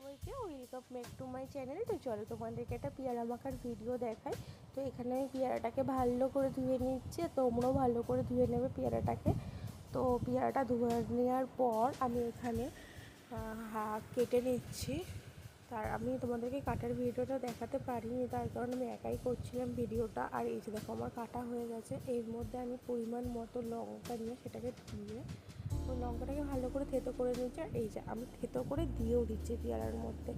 সবাইকে welcome back to my channel. তো চলো তোমাদেরকে একটা পেয়ারা মাখার ভিডিও দেখাই। তো এখানে আমি পেয়ারাটাকে ভালো করে ধুয়ে নিচ্ছি, তোমরাও ভালো করে ধুয়ে নেবে পেয়ারাটাকে। তো পেয়ারাটা ধুয়ে নেওয়ার পর আমি এখানে কেটে নিচ্ছি। আমি তোমাদেরকে কাটার ভিডিওটা দেখাতে পারিনি, তার কারণ আমি একাই করছিলাম ভিডিওটা। আর এই যে দেখো আমার কাটা হয়ে গেছে। এর মধ্যে আমি পরিমাণ মতো লঙ্কা নিয়ে সেটাকে ধুয়ে ওই লঙ্কাটাকে ভালো করে থেতো করে নিচ্ছি। আর এই যে আমি থেতো করে দিয়েও দিচ্ছি পেয়ারার মধ্যে।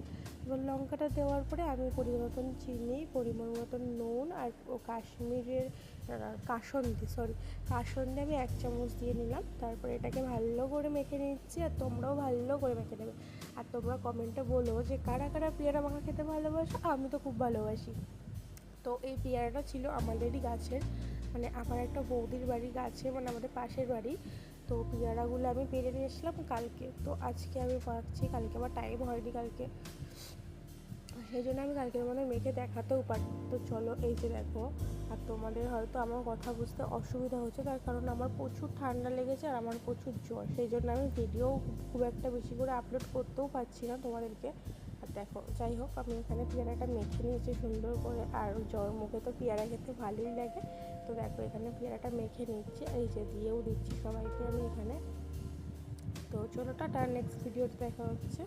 এবার লঙ্কাটা দেওয়ার পরে আমি পরিমাণ মতন চিনি, পরিমাণ মতন নুন আর কাশ্মীরের কাসন্দি আমি 1 চামচ দিয়ে নিলাম। তারপরে এটাকে ভালো করে মেখে নিচ্ছি। আর তোমরাও ভালো করে মেখে নেবে। আর তোমরা কমেন্টে বলো যে কারা কারা পেয়ারা মাখা খেতে ভালোবাসো। আমি তো খুব ভালোবাসি। তো এই পেয়ারাটা ছিল আমাদেরই গাছের, মানে আমার একটা বৌদির বাড়ি গাছে, মানে আমাদের পাশের বাড়ি। তো পেয়ারাগুলো আমি পেরে নিয়ে এসেছিলাম কালকে। তো আজকে আমি পাচ্ছি, কালকে আমার টাইম হয়নি কালকে, সেই জন্য আমি কালকের মধ্যে মেখে দেখাতেও পারি। তো চলো এই যে দেখো। আর তোমাদের হয়তো আমার কথা বুঝতে অসুবিধা হচ্ছে, তার কারণ আমার প্রচুর ঠান্ডা লেগেছে আর আমার প্রচুর জ্বর, সেই জন্য আমি ভিডিও খুব একটা বেশি করে আপলোড করতেও পারছি না তোমাদেরকে। আর দেখো, যাই হোক, আমি এখানে পেয়ারাটা মেখে নিয়েছি সুন্দর করে। আর জ্বর মুখে তো পেয়ারা খেতে ভালোই লাগে। তো দেখো এখানে পেয়ারাটা মেখে নিচ্ছি, এই যে দিয়েও দিচ্ছি সবাইকে আমি এখানে। তো চলো টাটা, নেক্সট ভিডিওতে দেখা হচ্ছে।